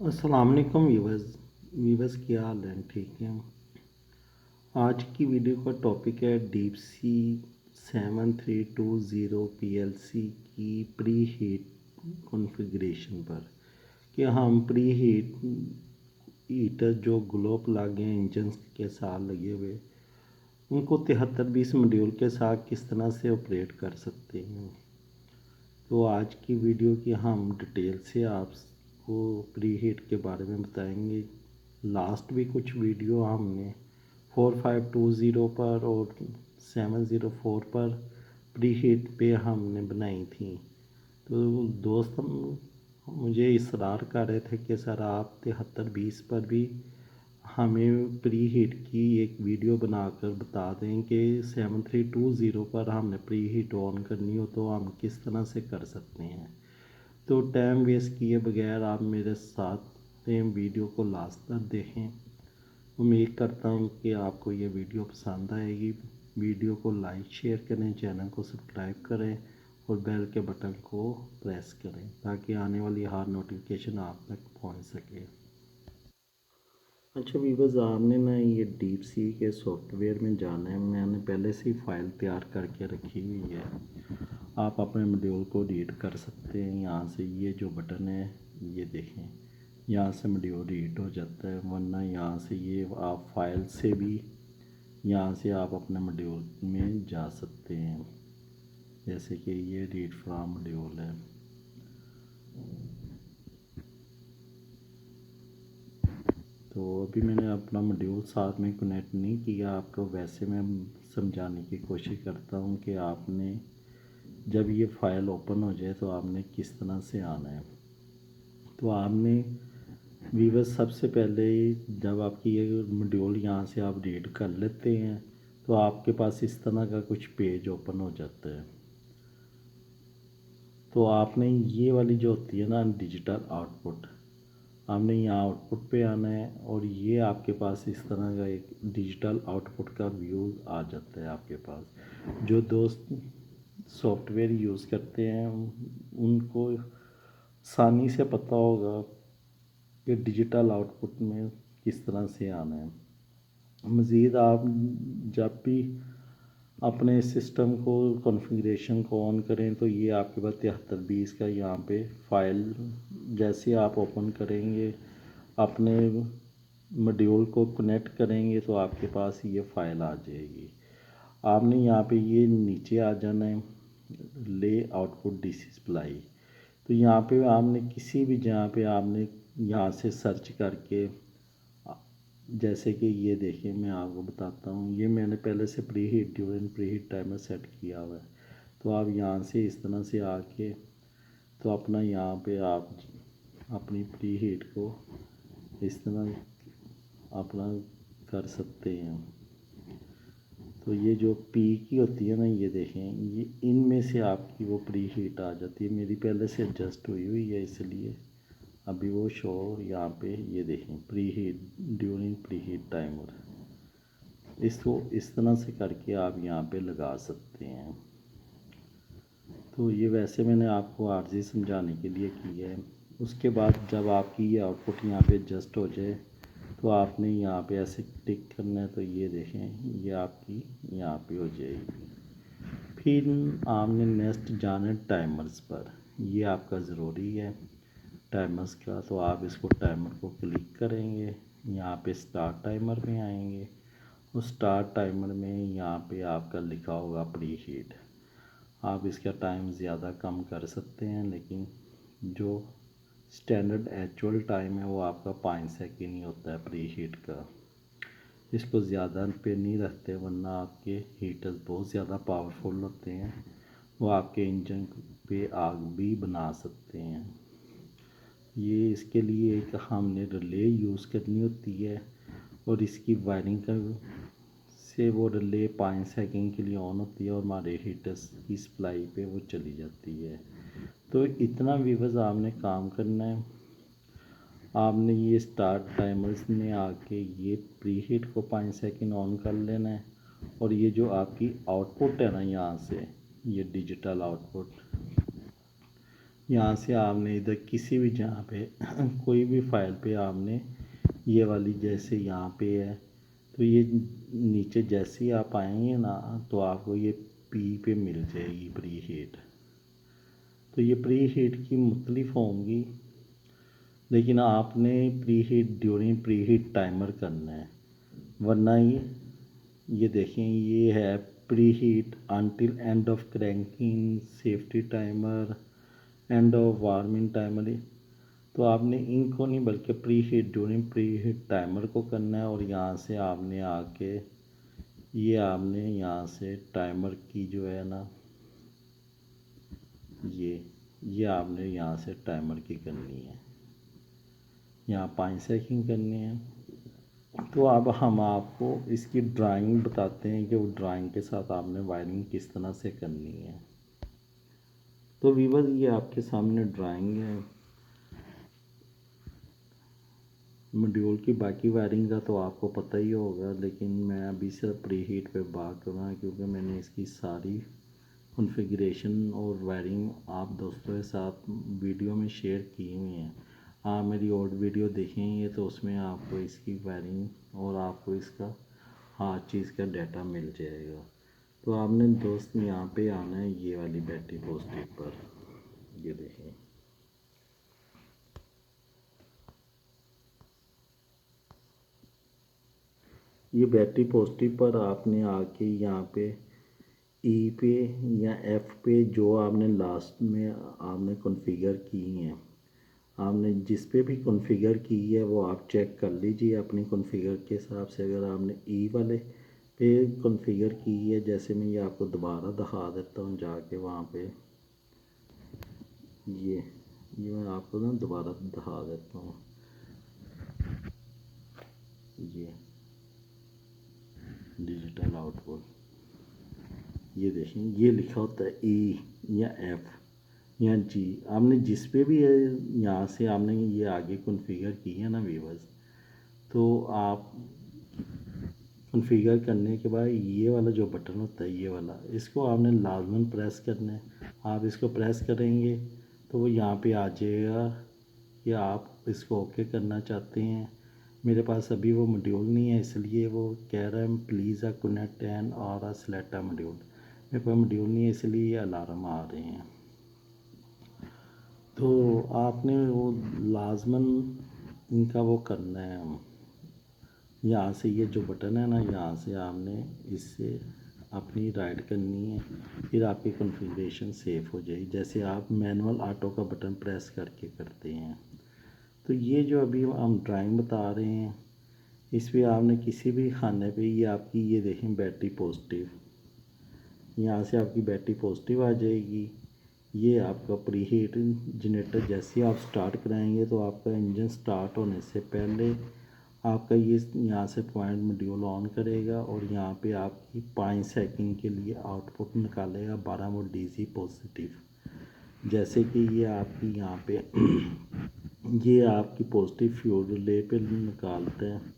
अस्सलाम वालेकुम वीवर्स क्या हाल है? ठीक है। आज की वीडियो का टॉपिक है डीप सी 7320 पीएलसी की प्री हीट कॉन्फ़िगरेशन पर कि हम प्री हीट हीटर जो ग्लोब लागे हैं इंजन के साथ लगे हुए उनको 7320 मॉड्यूल के साथ किस तरह से ऑपरेट कर सकते हैं। तो आज की वीडियो की हम डिटेल से आपको प्री हीट के बारे में बताएंगे। लास्ट भी कुछ वीडियो हमने 4520 पर और 704 पर प्री हीट पे हमने बनाई थी। तो दोस्त मुझे इसरार कर रहे थे कि सर आप 7320 पर भी हमें प्री हीट की एक वीडियो बनाकर बता दें कि 7320 पर हमने प्री हीट ऑन करनी हो तो हम किस तरह से कर सकते हैं। तो टाइम वेस्ट किए बगैर आप मेरे साथ वीडियो को लास्ट तक देखें। उम्मीद करता हूँ कि आपको ये वीडियो पसंद आएगी। वीडियो को लाइक शेयर करें, चैनल को सब्सक्राइब करें और बेल के बटन को प्रेस करें ताकि आने वाली हर नोटिफिकेशन आप तक पहुँच सके। अच्छा वीवर्स, आपने ना ये डीप सी के सॉफ्टवेयर में जाना है। मैंने पहले से ही फ़ाइल तैयार करके रखी हुई है। आप अपने मॉड्यूल को रीड कर सकते हैं यहाँ से। ये जो बटन है ये देखें, यहाँ से मॉड्यूल रीड हो जाता है, वरना यहाँ से ये आप फाइल से भी यहाँ से आप अपने मॉड्यूल में जा सकते हैं। जैसे कि ये रीड फ्रॉम मॉड्यूल है। तो अभी मैंने अपना मॉड्यूल साथ में कनेक्ट नहीं किया आपको, वैसे मैं समझाने की कोशिश करता हूँ कि आपने जब ये फ़ाइल ओपन हो जाए तो आपने किस तरह से आना है। तो आपने वीवर्स सबसे पहले जब आपकी ये मॉड्यूल यहाँ से आप रीड कर लेते हैं तो आपके पास इस तरह का कुछ पेज ओपन हो जाता है। तो आपने ये वाली जो होती है ना डिजिटल आउटपुट, आपने यहाँ आउटपुट पे आना है और ये आपके पास इस तरह का एक डिजिटल आउटपुट का व्यू आ जाता है आपके पास। जो दोस्त सॉफ्टवेयर यूज़ करते हैं उनको आसानी से पता होगा कि डिजिटल आउटपुट में किस तरह से आना है। मज़ीद आप जब भी अपने सिस्टम को कॉन्फ़िगरेशन को ऑन करें तो ये आपके पास 7320 का यहाँ पे फ़ाइल जैसे आप ओपन करेंगे अपने मॉड्यूल को कनेक्ट करेंगे तो आपके पास ये फ़ाइल आ जाएगी। आपने यहाँ पे ये नीचे आ जाना है, ले आउटपुट डिस्प्लाई। तो यहाँ पे आपने किसी भी जहाँ पे आपने यहाँ से सर्च करके, जैसे कि ये देखिए मैं आपको बताता हूँ, ये मैंने पहले से pre heat during pre heat timer set किया हुआ है। तो आप यहाँ से इस तरह से आके तो अपना यहाँ पे आप अपनी प्री हीट को इस तरह अपना कर सकते हैं। तो ये जो पी की होती है ना, ये देखें, ये इनमें से आपकी वो प्री हीट आ जाती है। मेरी पहले से एडजस्ट हुई हुई है इसलिए अभी वो शो यहाँ पे ये देखें pre heat during pre heat timer. इसको इस तरह से करके आप यहाँ पे लगा सकते हैं। तो ये वैसे मैंने आपको आर्जी समझाने के लिए किया है। उसके बाद जब आपकी ये आउटपुट यहाँ पे एडजस्ट हो जाए तो आपने यहाँ पे ऐसे क्लिक करना है। तो ये देखें ये आपकी यहाँ पे हो जाएगी। फिर आपने नेक्स्ट जाना है टाइमर्स पर। ये आपका ज़रूरी है टाइमर्स का। तो आप इसको टाइमर को क्लिक करेंगे, यहाँ पे स्टार्ट टाइमर में आएंगे। उस स्टार्ट टाइमर में यहाँ पे आपका लिखा होगा प्री हीट। आप इसका टाइम ज़्यादा कम कर सकते हैं, लेकिन जो स्टैंडर्ड एक्चुअल टाइम है वो आपका 5 सेकंड ही होता है प्री हीट का। इसको ज़्यादा पे नहीं रखते, वरना आपके हीटर्स बहुत ज़्यादा पावरफुल होते हैं, वो आपके इंजन पे आग भी बना सकते हैं। ये इसके लिए एक हमने रिले यूज़ करनी होती है और इसकी वायरिंग का से वो रिले 5 सेकंड के लिए ऑन होती है और हमारे हीटर्स की सप्लाई पे वो चली जाती है। तो इतना व्यूअर्स आपने काम करना है। आपने ये स्टार्ट टाइमर्स में आके ये प्री हीट को 5 सेकंड ऑन कर लेना है और ये जो आपकी आउटपुट है ना यहाँ से, ये डिजिटल आउटपुट यहाँ से आपने इधर किसी भी जहाँ पे कोई भी फाइल पे आपने ये वाली जैसे यहाँ पे है, तो ये नीचे जैसे ही आप आएंगे ना तो आपको ये पी पे मिल जाएगी प्री हीट। तो ये प्री हीट की मुख्तलिफ होंगी, लेकिन आपने pre heat during pre heat timer करना है, वरना ये देखें ये है pre heat until end of cranking, safety timer, end of warming timer. तो आपने इनको नहीं बल्कि pre heat during pre heat timer को करना है। और यहाँ से आपने आके ये आपने यहाँ से टाइमर की जो है ना ये आपने यहाँ से टाइमर की करनी है, यहाँ 5 सेकंड करनी है। तो अब हम आपको इसकी ड्राइंग बताते हैं कि वो ड्राइंग के साथ आपने वायरिंग किस तरह से करनी है। तो वीवर ये आपके सामने ड्राइंग है मॉड्यूल की। बाकी वायरिंग का तो आपको पता ही होगा, लेकिन मैं अभी सिर्फ प्री हीट पे बात कर रहा हूँ क्योंकि मैंने इसकी सारी कॉन्फ़िगरेशन और वायरिंग आप दोस्तों के साथ वीडियो में शेयर की हुई हैं। आप मेरी और वीडियो देखेंगे तो उसमें आपको इसकी वायरिंग और आपको इसका हर चीज़ का डाटा मिल जाएगा। तो आपने दोस्त यहाँ पे आना है ये वाली बैटरी पॉजिटिव पर, ये देखें। ये बैटरी पॉजिटिव पर आपने आके यहाँ पे ई पे या एफ़ पे जो आपने लास्ट में आपने कॉन्फ़िगर की हैं, आपने जिस पे भी कॉन्फ़िगर की है वो आप चेक कर लीजिए अपनी कॉन्फ़िगर के हिसाब से। अगर आपने ई वाले पे कॉन्फ़िगर की है, जैसे मैं ये आपको दोबारा दिखा देता हूँ जाके वहाँ पे, ये मैं आपको ना दोबारा दिखा देता हूँ। ये डिजिटल आउटपुट, ये देखें ये लिखा होता है ई या एफ़ या जी। आपने जिस पे भी है यहाँ से आपने ये आगे कॉन्फ़िगर की है ना व्यूअर्स, तो आप कॉन्फ़िगर करने के बाद ये वाला जो बटन होता है ये वाला, इसको आपने लाजमन प्रेस करना है। आप इसको प्रेस करेंगे तो वो यहाँ पे आ जाएगा कि आप इसको ओके करना चाहते हैं। मेरे पास अभी वो मॉड्यूल नहीं है, इसलिए वो कह रहा है प्लीज़ कनेक्ट एंड और सेलेक्ट अ मॉड्यूल। मेरे पास मॉड्यूल नहीं है इसलिए ये अलार्म आ रहे हैं। तो आपने वो लाजमन इनका वो करना है, यहाँ से ये जो बटन है ना यहाँ से आपने इससे अपनी राइट करनी है, फिर आपकी कॉन्फ़िगरेशन सेव हो जाएगी जैसे आप मैनुअल ऑटो का बटन प्रेस करके करते हैं। तो ये जो अभी हम ड्राइंग बता रहे हैं इस पर आपने किसी भी खाने पे ये आपकी ये देखें बैटरी पॉजिटिव, यहाँ से आपकी बैटरी पॉजिटिव आ जाएगी। ये आपका प्री हीट जनरेटर जैसे ही आप स्टार्ट कराएंगे तो आपका इंजन स्टार्ट होने से पहले आपका ये यहाँ से पॉइंट मॉड्यूल ऑन करेगा और यहाँ पे आपकी 5 सेकंड के लिए आउटपुट निकालेगा 12 वोल्ट डीसी पॉजिटिव। जैसे कि ये आपकी यहाँ पे ये आपकी पॉजिटिव फ्यूल रिले पे निकालते हैं।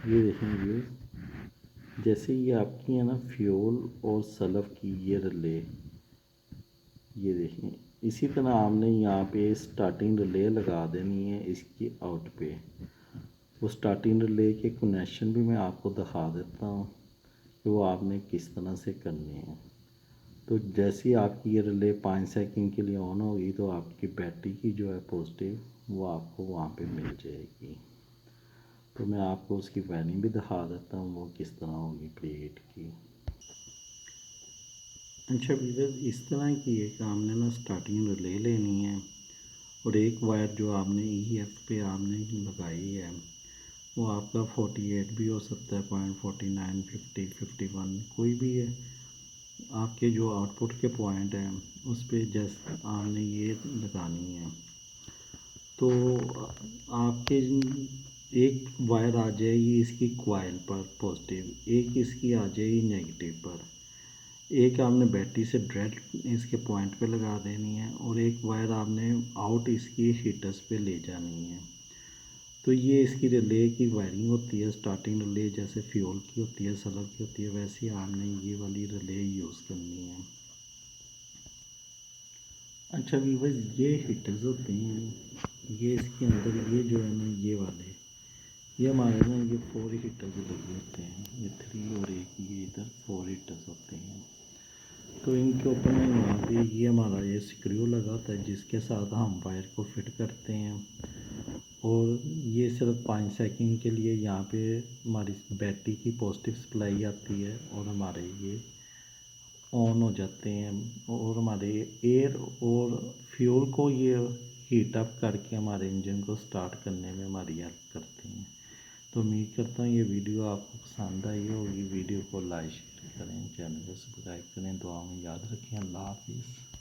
ये देखेंगे जैसे ये आपकी है ना फ्यूल और सल्फ़ की ये रिले, ये देखें इसी तरह आपने यहाँ पे स्टार्टिंग रिले लगा देनी है इसकी आउट पे। वो स्टार्टिंग रिले के कनेक्शन भी मैं आपको दिखा देता हूँ कि वो आपने किस तरह से करने हैं। तो जैसे ही आपकी ये रिले 5 सेकंड के लिए ऑन होगी तो आपकी बैटरी की जो है पॉजिटिव वो आपको वहाँ पे मिल जाएगी। तो मैं आपको उसकी वायरिंग भी दिखा देता हूँ वो किस तरह होगी प्लेट की। अच्छा व्यूअर्स, इस तरह की एक आपने ना स्टार्टिंग रिले लेनी है और एक वायर जो आपने EF पे आपने लगाई है वो आपका 48 भी हो सकता है, 0.49, 50, 51 कोई भी है। आपके जो आउटपुट के पॉइंट हैं उस पर जैसे आपने ये लगानी है। तो आपके एक वायर आ जाएगी इसकी कॉइल पर पॉजिटिव, एक इसकी आ जाएगी नेगेटिव पर, एक आपने बैटरी से डायरेक्ट इसके पॉइंट पे लगा देनी है और एक वायर आपने आउट इसकी हीटर्स पे ले जानी है। तो ये इसकी रिले की वायरिंग होती है। स्टार्टिंग रिले जैसे फ्यूल की होती है, सलर की होती है, वैसे ही आपने ये वाली रिले यूज़ करनी है। अच्छा व्यूअर्स, ये हीटर्स होते हैं, ये इसके अंदर ये जो है ना ये वाले, ये हमारे ना ये 4 हीटर्स लगे होते हैं, ये 3 और एक ये इधर 4 हीटर्स होते हैं। तो इनके ऊपर में यहाँ पे ये हमारा ये स्क्रू लगा होता है जिसके साथ हम वायर को फिट करते हैं। और ये सिर्फ 5 सेकंड के लिए यहाँ पे हमारी बैटरी की पॉजिटिव सप्लाई आती है और हमारे ये ऑन हो जाते हैं और हमारे एयर और फ्यूल को ये हीट अप करके हमारे इंजन को स्टार्ट करने में हमारी हेल्प करते हैं। तो उम्मीद करता हूँ ये वीडियो आपको पसंद आई होगी। वीडियो को लाइक शेयर करें, चैनल को सब्सक्राइब करें, दुआ में याद रखें। अल्लाह हाफिज़।